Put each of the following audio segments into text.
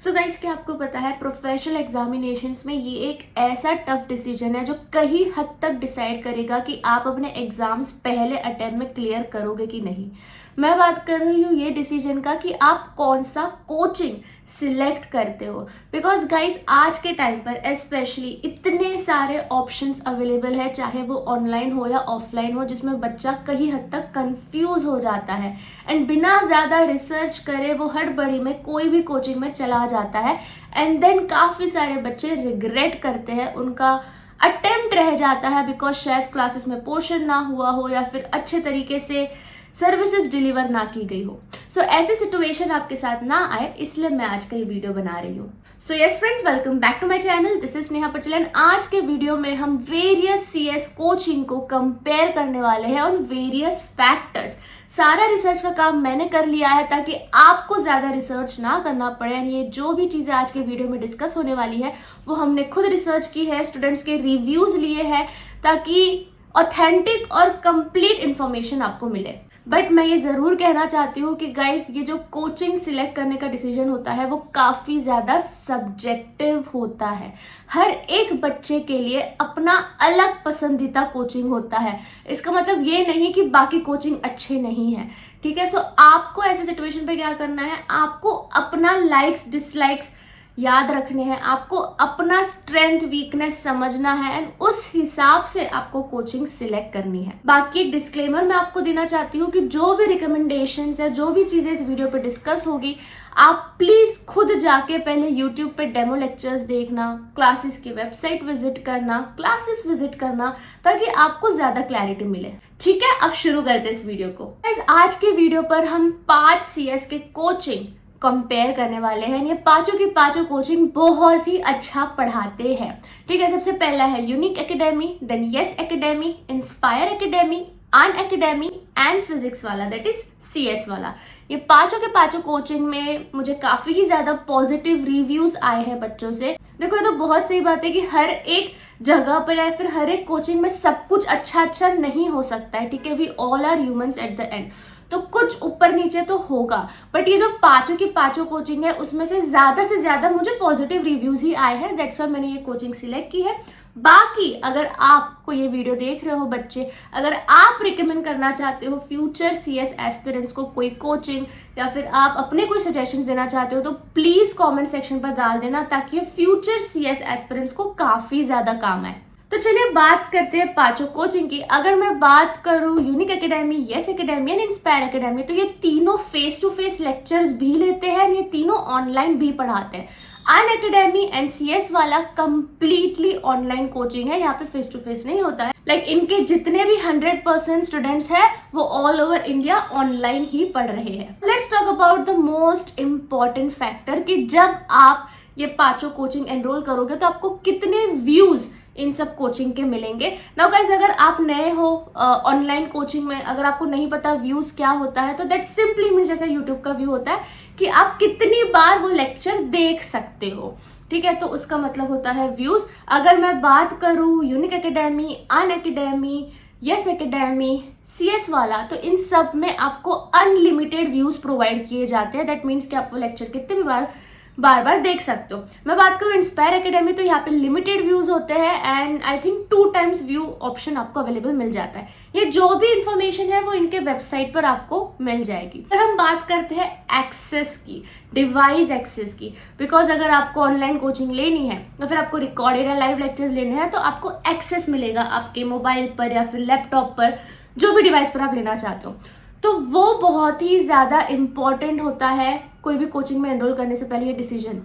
So guys, क्या आपको पता है प्रोफेशनल एग्जामिनेशंस में ये एक ऐसा टफ डिसीजन है जो कई हद तक डिसाइड करेगा कि आप अपने एग्जाम्स पहले अटेम्प्ट में क्लियर करोगे कि नहीं। मैं बात कर रही हूँ ये डिसीजन का कि आप कौन सा कोचिंग सिलेक्ट करते हो। बिकॉज गाइस, आज के टाइम पर स्पेशली इतने सारे ऑप्शंस अवेलेबल है, चाहे वो ऑनलाइन हो या ऑफलाइन हो, जिसमें बच्चा कहीं हद तक कंफ्यूज हो जाता है एंड बिना ज़्यादा रिसर्च करे वो हड़बड़ी में कोई भी कोचिंग में चला जाता है एंड देन काफ़ी सारे बच्चे रिग्रेट करते हैं, उनका अटेम्प्ट रह जाता है बिकॉज शायद क्लासेस में पोर्शन ना हुआ हो या फिर अच्छे तरीके से सर्विसेज डिलीवर ना की गई हो। सो ऐसी सिचुएशन आपके साथ ना आए, इसलिए मैं आज का ये वीडियो बना रही हूँ। So yes friends, welcome back to my channel. This is Sneha Patel. आज के वीडियो में हम वेरियस सीएस कोचिंग को कंपेयर करने वाले हैं ऑन वेरियस फैक्टर्स। सारा रिसर्च का काम मैंने कर लिया है ताकि आपको ज्यादा रिसर्च ना करना पड़े। ये जो भी चीजें आज के वीडियो में डिस्कस होने वाली है वो हमने खुद रिसर्च की है, स्टूडेंट्स के रिव्यूज लिए हैं, ताकि ऑथेंटिक और कंप्लीट इंफॉर्मेशन आपको मिले। बट मैं ये ज़रूर कहना चाहती हूँ कि गाइस, ये जो कोचिंग सिलेक्ट करने का डिसीजन होता है वो काफ़ी ज़्यादा सब्जेक्टिव होता है। हर एक बच्चे के लिए अपना अलग पसंदीदा कोचिंग होता है। इसका मतलब ये नहीं कि बाकी कोचिंग अच्छे नहीं है, ठीक है। सो आपको ऐसे सिचुएशन पे क्या करना है, आपको अपना लाइक्स डिसलाइक्स याद रखने हैं, आपको अपना स्ट्रेंथ वीकनेस समझना है एंड उस हिसाब से आपको कोचिंग सिलेक्ट करनी है। बाकी एक डिस्क्लेमर मैं आपको देना चाहती हूँ कि जो भी रिकमेंडेशंस है, जो भी चीजें इस वीडियो पे डिस्कस होगी, आप प्लीज खुद जाके पहले यूट्यूब पे डेमो लेक्चर्स देखना, क्लासेस की वेबसाइट विजिट करना, क्लासेस विजिट करना, ताकि आपको ज्यादा क्लैरिटी मिले। ठीक है, अब शुरू करते हैं इस वीडियो को। आज के वीडियो पर हम 5 सीएस के कोचिंग कंपेयर करने वाले हैं। ये पांचों की पांचों कोचिंग बहुत ही अच्छा पढ़ाते हैं, ठीक है। सबसे पहला है unique academy, then yes academy, inspire academy, unacademy and physics Wallah, that is CS वाला। ये पांचों के पांचों कोचिंग में मुझे काफी ही ज्यादा पॉजिटिव रिव्यूज आए हैं बच्चों से। देखो, ये तो बहुत सही बात है कि हर एक जगह पर या फिर हर एक कोचिंग में सब कुछ अच्छा नहीं हो सकता है, ठीक है। We all are humans at the end, तो कुछ ऊपर नीचे तो होगा। बट ये जो पांचों की पांचों कोचिंग है उसमें से ज्यादा मुझे पॉजिटिव रिव्यूज ही आए हैं, दैट्स व्हाई मैंने ये कोचिंग सिलेक्ट की है। बाकी अगर आपको ये वीडियो देख रहे हो बच्चे, अगर आप रिकमेंड करना चाहते हो फ्यूचर सीएस एस्पिरेंट्स को कोई कोचिंग, या फिर आप अपने कोई सजेशंस देना चाहते हो, तो प्लीज कमेंट सेक्शन पर डाल देना ताकि ये फ्यूचर सीएस एस्पिरेंट्स को काफी ज्यादा काम आए। तो चलिए बात करते हैं पांचों कोचिंग की। अगर मैं बात करूं unique academy, yes academy and inspire academy, तो ये तीनों फेस टू फेस लेक्चर्स भी लेते हैं, ये तीनों ऑनलाइन भी पढ़ाते हैं। अन एकेडमी एंड सीएस वाला कंप्लीटली ऑनलाइन कोचिंग है, यहाँ पे फेस टू फेस नहीं होता है। लाइक इनके जितने भी 100% स्टूडेंट्स हैं वो ऑल ओवर इंडिया ऑनलाइन ही पढ़ रहे हैं। Let's talk about the most important factor कि जब आप ये पांचों कोचिंग एनरोल करोगे तो आपको कितने व्यूज इन सब कोचिंग के मिलेंगे। नाउ गाइस, अगर आप नए हो ऑनलाइन कोचिंग में, अगर आपको नहीं पता व्यूज क्या होता है, तो दैट सिंपली मीन्स जैसे यूट्यूब का व्यू होता है कि आप कितनी बार वो लेक्चर देख सकते हो, ठीक है। तो उसका मतलब होता है व्यूज। अगर मैं बात करूं यूनिक एकेडमी, अन एकेडमी, यस एकेडमी, सीएस वाला, तो इन सब में आपको अनलिमिटेड व्यूज प्रोवाइड किए जाते हैं। दैट मीन्स कि आप वो लेक्चर कितने भी बार देख सकते हो। मैं बात करूँ इंस्पायर एकेडमी, तो यहाँ पे लिमिटेड व्यूज होते हैं and I think 2 times view option आपको अवेलेबल मिल जाता है। ये जो भी इंफॉर्मेशन है वो इनके वेबसाइट पर आपको मिल जाएगी। फिर हम बात करते हैं एक्सेस की, डिवाइस एक्सेस की। बिकॉज अगर आपको ऑनलाइन कोचिंग लेनी है या फिर आपको रिकॉर्डेड या लाइव लेक्चर्स लेने हैं, तो आपको एक्सेस मिलेगा आपके मोबाइल पर या फिर लैपटॉप पर, जो भी डिवाइस पर आप लेना चाहते हो। तो वो बहुत ही ज़्यादा इम्पॉर्टेंट होता है कोई भी कोचिंग में एनरोल करने से पहले ये डिसीजन।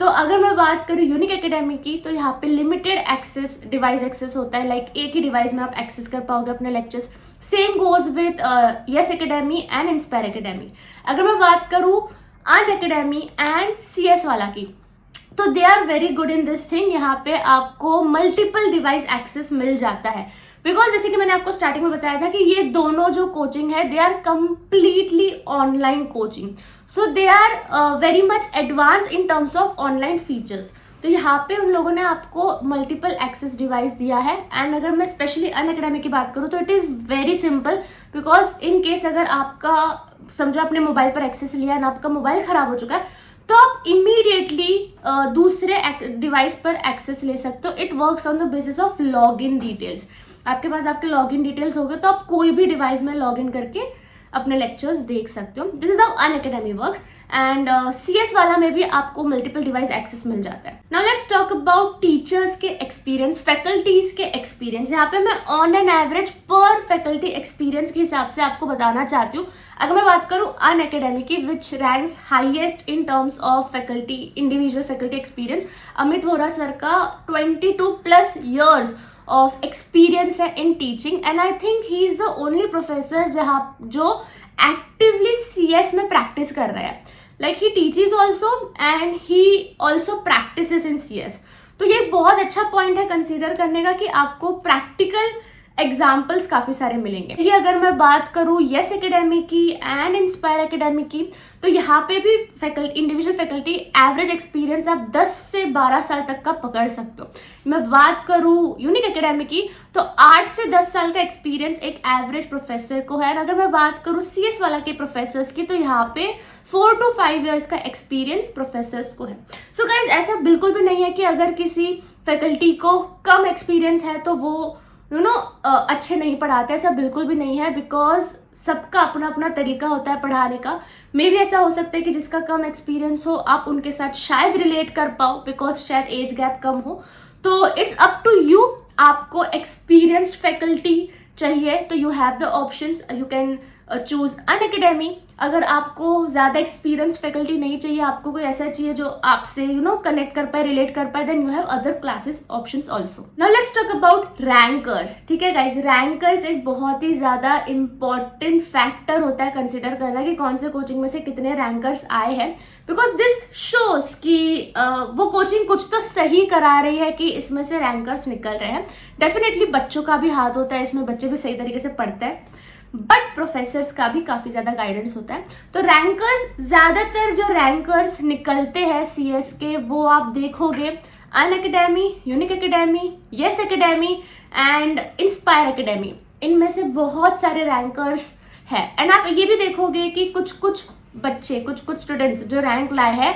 तो अगर मैं बात करूँ यूनिक एकेडमी की, तो यहाँ पे लिमिटेड एक्सेस, डिवाइस एक्सेस होता है। लाइक एक ही डिवाइस में आप एक्सेस कर पाओगे अपने lectures. Same goes with yes academy and inspire academy. अगर मैं बात करूँ अन एकेडमी एंड सीएस वाला की, तो they are very good in this thing. यहाँ पे आपको मल्टीपल डिवाइस एक्सेस मिल जाता है। बिकॉज जैसे कि मैंने आपको स्टार्टिंग में बताया था कि ये दोनों जो कोचिंग है, they are completely online coaching, so they are very much advance in terms of online features. तो यहाँ पे उन लोगों ने आपको मल्टीपल एक्सेस डिवाइस दिया है। एंड अगर मैं स्पेशली अन एकेडमी की बात करूँ तो it is very simple, because in case अगर आपका समझो आपने मोबाइल पर एक्सेस लिया एंड आपका मोबाइल खराब हो चुका है, तो आप इमीडिएटली दूसरे डिवाइस पर एक्सेस ले सकते हो. It works on the basis of log in details. आपके पास आपके लॉग इन डिटेल्स हो गए तो आप कोई भी डिवाइस में लॉग इन करके अपने लेक्चर्स देख सकते हो. This is how Unacademy works. And CS वाला में भी आपको मल्टीपल डिवाइस एक्सेस मिल जाता है. Now let's talk about teachers के एक्सपीरियंस, फैकल्टीज के एक्सपीरियंस. यहाँ पे मैं ऑन एन एवरेज पर फैकल्टी एक्सपीरियंस के हिसाब से आपको बताना चाहती हूँ. अगर मैं बात करूँ अनअकैडमी की, which ranks highest in terms of faculty, individual faculty experience, Amit Vohra sir का 22+ years ऑफ एक्सपीरियंस है in teaching. And I think he is the only professor जो एक्टिवली CS में प्रैक्टिस कर रहा है. Like he teaches also and he also practises in CS. तो ये बहुत अच्छा पॉइंट है कंसीडर करने का कि आपको प्रैक्टिकल एग्जाम्पल्स काफी सारे मिलेंगे. ये अगर मैं बात करूँ यस एकेडमी की एंड इंस्पायर एकेडमी की, तो यहाँ पे भी इंडिविजुअल फैकल्टी एवरेज एक्सपीरियंस आप 10 से 12 साल तक का पकड़ सकते हो. मैं बात करूँ यूनिक एकेडमी की तो 8 से 10 साल का एक्सपीरियंस एक एवरेज प्रोफेसर को है. अगर मैं बात करूँ CS वाला के प्रोफेसर्स की तो यहाँ पे 4 to 5 years का एक्सपीरियंस प्रोफेसर्स को है. सो गाइज ऐसा बिल्कुल भी नहीं है कि अगर किसी फैकल्टी को कम एक्सपीरियंस है तो वो अच्छे नहीं पढ़ाते. ऐसा बिल्कुल भी नहीं है, बिकॉज सबका अपना अपना तरीका होता है पढ़ाने का. मे भी ऐसा हो सकता है कि जिसका कम एक्सपीरियंस हो आप उनके साथ शायद रिलेट कर पाओ, बिकॉज शायद एज गैप कम हो. तो इट्स अप टू यू. आपको एक्सपीरियंस्ड फैकल्टी चाहिए तो you have the options. You can choose Unacademy. अगर आपको ज़्यादा एक्सपीरियंस फैकल्टी नहीं चाहिए, आपको कोई ऐसा चाहिए जो आपसे कनेक्ट कर पाए, रिलेट कर पाए, then you have other classes options also. Now let's talk about rankers. ठीक है गाइज, रैंकर्स एक बहुत ही ज़्यादा इंपॉर्टेंट फैक्टर होता है कंसिडर करना कि कौन से कोचिंग में से कितने रैंकर्स आए हैं, बिकॉज दिस शोज कि वो कोचिंग कुछ तो सही करा रही है कि इसमें से रैंकर्स निकल रहे हैं. डेफिनेटली बच्चों का भी हाथ होता है इसमें, बच्चे भी सही तरीके से पढ़ते हैं, बट प्रोफेसर्स का भी काफी ज्यादा गाइडेंस होता है. तो रैंकर्स, ज्यादातर जो रैंकर्स निकलते हैं CS के, वो आप देखोगे Unacademy, unique academy, yes academy and inspire academy. इनमें से बहुत सारे रैंकर्स हैं. एंड आप ये भी देखोगे कि कुछ बच्चे, कुछ स्टूडेंट्स जो रैंक लाए हैं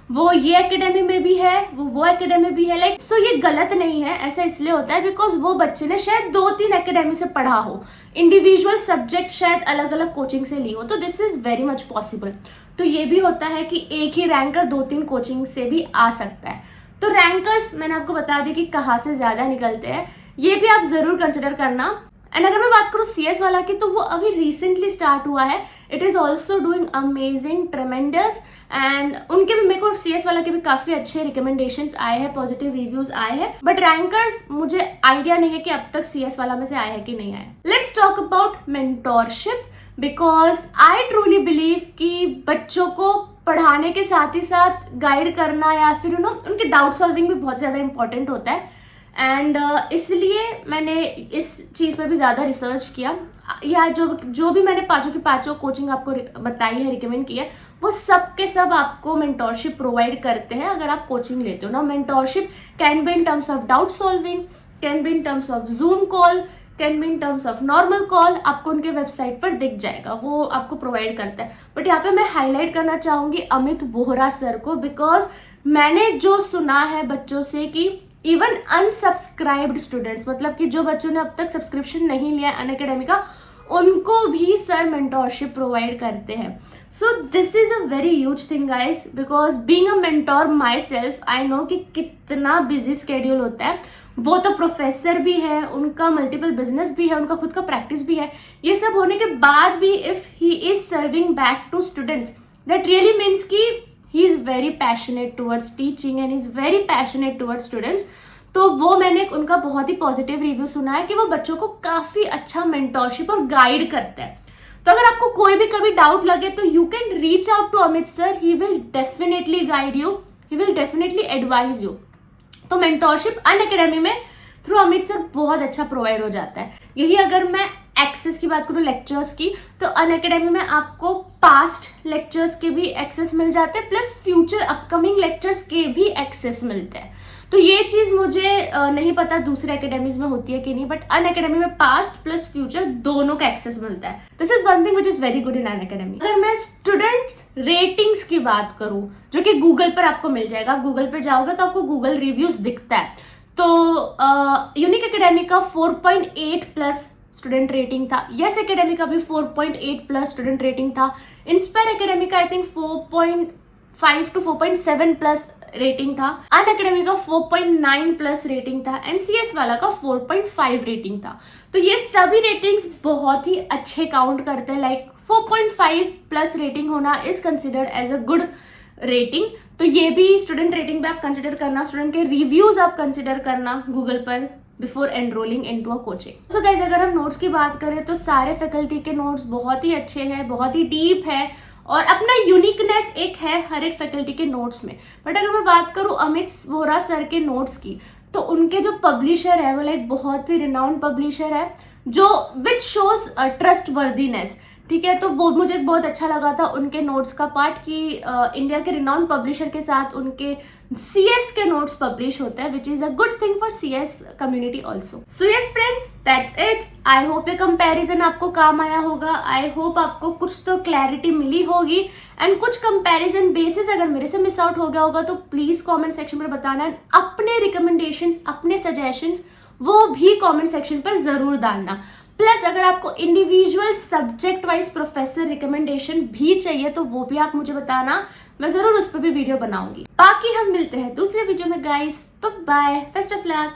वो ये एकेडमी में भी है, वो एकेडमी भी है. लाइक सो ये गलत नहीं है. ऐसा इसलिए होता है बिकॉज वो बच्चे ने शायद 2-3 एकेडमी से पढ़ा हो, इंडिविजुअल सब्जेक्ट शायद अलग अलग कोचिंग से ली हो. तो this is very much possible. तो ये भी होता है कि एक ही रैंकर 2-3 कोचिंग से भी आ सकता है. तो रैंकर्स मैंने आपको बता दिया कि कहाँ से ज्यादा निकलते हैं, ये भी आप जरूर कंसिडर करना. एंड अगर मैं बात करूँ CS वाला की, तो वो अभी रिसेंटली स्टार्ट हुआ है. It is also doing amazing, ट्रेमेंडस. And उनके भी, मेरे को CS वाला के भी काफी अच्छे रिकमेंडेशंस आए हैं, पॉजिटिव रिव्यूज आए हैं. बट रैंकर्स मुझे आइडिया नहीं है कि अब तक CS वाला में से आए हैं कि नहीं आए. Let's talk about mentorship, because I truly believe कि बच्चों को पढ़ाने के साथ ही साथ गाइड करना या फिर उनके डाउट सॉल्विंग भी बहुत ज्यादा इंपॉर्टेंट होता है. एंड इसलिए मैंने इस चीज़ पे भी ज़्यादा रिसर्च किया. या जो भी मैंने पांचों कोचिंग आपको बताई है, रिकमेंड की है, वो सब के सब आपको मेंटोरशिप प्रोवाइड करते हैं अगर आप कोचिंग लेते हो ना. Mentorship can be in terms of doubt solving, can be in terms of zoom call, can be in terms of normal call. आपको उनके वेबसाइट पर दिख जाएगा, वो आपको प्रोवाइड करता है. बट यहाँ पे मैं हाईलाइट करना चाहूँगी अमित वोहरा सर को, बिकॉज मैंने जो सुना है बच्चों से कि इवन अनसब्सक्राइब्ड स्टूडेंट्स, मतलब कि जो बच्चों ने अब तक सब्सक्रिप्शन नहीं लिया है अनअकैडमी का, उनको भी सर मेंटोरशिप प्रोवाइड करते हैं. So this is a very huge thing guys, because being a mentor my self I know कि कितना बिजी स्केड्यूल होता है. वो तो प्रोफेसर भी है, उनका मल्टीपल बिजनेस भी है, उनका खुद का प्रैक्टिस भी है. ये सब होने के बाद भी if he is serving back to students, that really means कि he is very passionate towards teaching and is very passionate towards students. तो वो मैंने उनका बहुत ही पॉजिटिव रिव्यू सुना है कि वो बच्चों को काफी अच्छा मेंटोरशिप और गाइड करते हैं. तो अगर आपको कोई भी कभी डाउट लगे तो you can reach out to Amit sir. He will definitely guide you, he will definitely advise you. तो मेंटोरशिप अनअकैडमी में थ्रू अमित सर बहुत अच्छा प्रोवाइड हो जाता है. यही अगर मैं एक्सेस की बात करूँ लेक्चर्स की, तो अनअकैडमी में आपको पास्ट लेक्चर्स के भी एक्सेस मिल जाते हैं, प्लस फ्यूचर अपकमिंग लेक्चर्स के भी एक्सेस मिलते हैं। तो ये चीज मुझे नहीं पता दूसरे एकेडमीज में होती है कि नहीं, बट अनअकैडमी में पास्ट प्लस फ्यूचर दोनों का एक्सेस मिलता है। This is one thing which is very good in Unacademy. अगर मैं स्टूडेंट्स रेटिंग्स की बात करूं, जो कि गूगल पर आपको मिल जाएगा, गूगल पे जाओगे तो आपको गूगल रिव्यूज दिखता है। तो यूनिक एकेडमी का 4.8 प्लस स्टूडेंट रेटिंग था, यस एकेडमी का भी 4.8 प्लस स्टूडेंट रेटिंग था, इंस्पायर एकेडमी का I think 4.5 to 4.7 plus rating था, अनअकैडमी का 4.9 प्लस रेटिंग था, एनसीएस वाला का 4.5 रेटिंग था। तो ये सभी रेटिंग्स बहुत ही अच्छे काउंट करते हैं। लाइक 4.5 प्लस रेटिंग होना is considered as a good rating. तो ये भी स्टूडेंट रेटिंग पे आप कंसिडर करना, स्टूडेंट के रिव्यूज आप कंसिडर करना गूगल पर before enrolling into a coaching. So guys, अगर हम नोट्स की बात करें तो सारे फैकल्टी के नोट्स बहुत ही अच्छे हैं, बहुत ही डीप है और अपना यूनिकनेस एक है हर एक फैकल्टी के नोट्स में। बट अगर मैं बात करूं अमित वोरा सर के नोट्स की, तो उनके जो पब्लिशर है वो लाइक बहुत ही रिनाउंड पब्लिशर है, जो विच शोज ट्रस्ट वर्दीनेस। ठीक है, तो वो मुझे बहुत अच्छा लगा था उनके नोट्स का पार्ट कि इंडिया के रिनाउंड पब्लिशर के साथ उनके CS के नोट्स पब्लिश होते हैं, which is a good thing for CS community also. So yes friends, that's it. I hope ये कंपैरिजन आपको काम आया होगा। आई होप आपको कुछ तो क्लैरिटी मिली होगी, एंड कुछ कंपैरिजन बेसिस अगर मेरे से मिस आउट हो गया होगा तो प्लीज कमेंट सेक्शन पर बताना, एंड अपने रिकमेंडेशंस, अपने सजेशंस वो भी कमेंट सेक्शन पर जरूर डालना। प्लस अगर आपको individual subject wise professor recommendation भी चाहिए तो वो भी आप मुझे बताना, मैं जरूर उस पर भी वीडियो बनाऊंगी। बाकी हम मिलते हैं दूसरे वीडियो में guys, bye bye, best of luck.